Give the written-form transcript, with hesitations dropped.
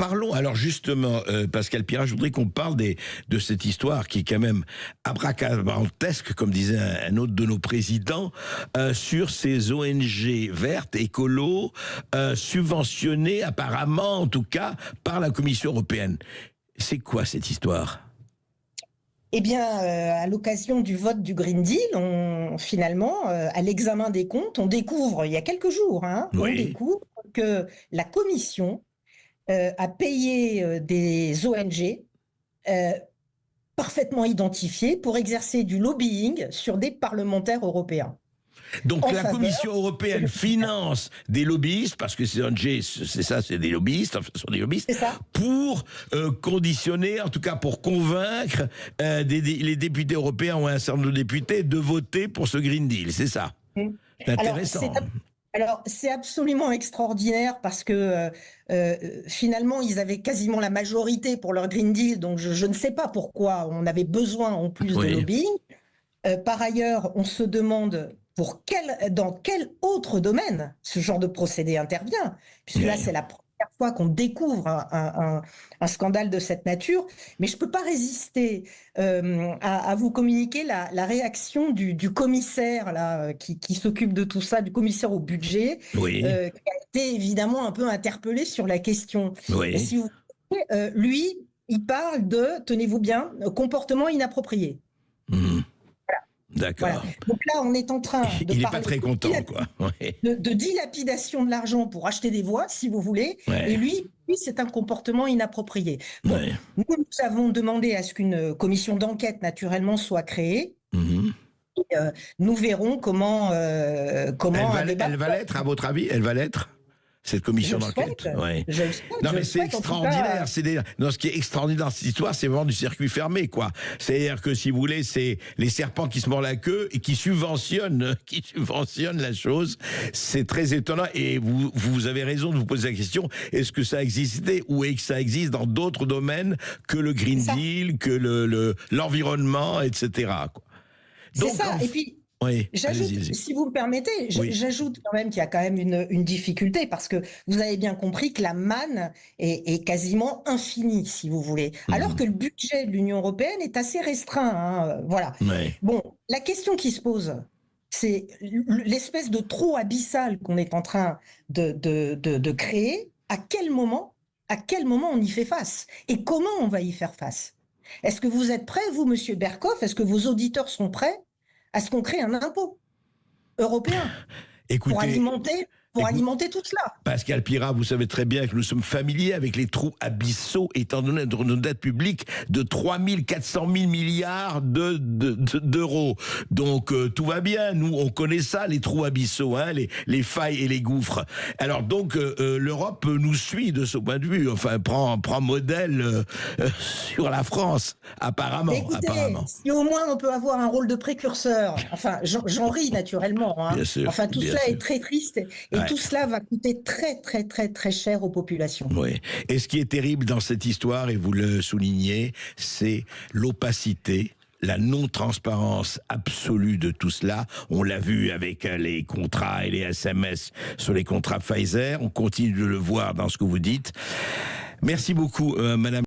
parlons, alors justement, Pascal Pirard, je voudrais qu'on parle de cette histoire qui est quand même abracadabrantesque, comme disait un autre de nos présidents, sur ces ONG vertes, écolos, subventionnées apparemment, en tout cas, par la Commission européenne. C'est quoi cette histoire ? Eh bien, à l'occasion du vote du Green Deal, finalement, à l'examen des comptes, on découvre, il y a quelques jours, on découvre que la Commission a payé des ONG parfaitement identifiées pour exercer du lobbying sur des parlementaires européens. Donc la Commission européenne finance des lobbyistes, parce que ces ONG, c'est ça, c'est des lobbyistes, enfin, ce sont des lobbyistes, pour conditionner, en tout cas pour convaincre les députés européens ou un certain nombre de députés de voter pour ce Green Deal, c'est ça. C'est intéressant. Alors, c'est absolument extraordinaire parce que finalement, ils avaient quasiment la majorité pour leur Green Deal, donc je ne sais pas pourquoi on avait besoin en plus de lobbying. Par ailleurs, on se demande dans quel autre domaine ce genre de procédé intervient, puisque là, c'est la première fois qu'on découvre un scandale de cette nature. Mais je ne peux pas résister à vous communiquer la réaction du commissaire là, qui s'occupe de tout ça, du commissaire au budget, qui a été évidemment un peu interpellé sur la question. Et si vous voulez, lui, il parle de, tenez-vous bien, comportement inapproprié. D'accord. Voilà. Donc là, on est en train de il n'est pas très content, quoi. De dilapidation de l'argent pour acheter des voix, si vous voulez. Et lui, c'est un comportement inapproprié. Bon, nous avons demandé à ce qu'une commission d'enquête, naturellement, soit créée. Et, nous verrons comment elle va l'être, à votre avis? Elle va l'être, cette commission d'enquête? Non, mais c'est extraordinaire. Ce qui est extraordinaire dans cette histoire, c'est vraiment du circuit fermé, quoi. C'est-à-dire que, si vous voulez, c'est les serpents qui se mordent la queue et qui subventionnent la chose. C'est très étonnant. Et vous avez raison de vous poser la question, est-ce que ça existait ou est-ce que ça existe dans d'autres domaines que le Green Deal, que l'environnement, etc., quoi. C'est ça. Et puis, j'ajoute, si vous me permettez, j'ajoute quand même qu'il y a quand même une difficulté, parce que vous avez bien compris que la manne est quasiment infinie, si vous voulez, alors que le budget de l'Union européenne est assez restreint. Voilà. Bon, la question qui se pose, c'est l'espèce de trou abyssal qu'on est en train de créer. À quel moment on y fait face? Et comment on va y faire face? Est-ce que vous êtes prêt, vous, Monsieur Berkoff? Est-ce que vos auditeurs sont prêts à ce qu'on crée un impôt européen pour alimenter tout cela? Pascal Pirard, vous savez très bien que nous sommes familiers avec les trous abyssaux, étant donné nos dettes publiques de 3 400 000 milliards d'euros. Donc tout va bien, nous on connaît ça, les trous abyssaux, les failles et les gouffres. Alors donc l'Europe nous suit de ce point de vue, enfin prend modèle sur la France, apparemment. Écoutez, si au moins on peut avoir un rôle de précurseur, enfin j'en ris naturellement, bien sûr, enfin tout cela est très triste et tout cela va coûter très très très très cher aux populations. Et ce qui est terrible dans cette histoire, et vous le soulignez, c'est l'opacité, la non-transparence absolue de tout cela. On l'a vu avec les contrats et les SMS sur les contrats Pfizer. On continue de le voir dans ce que vous dites. Merci beaucoup, Madame.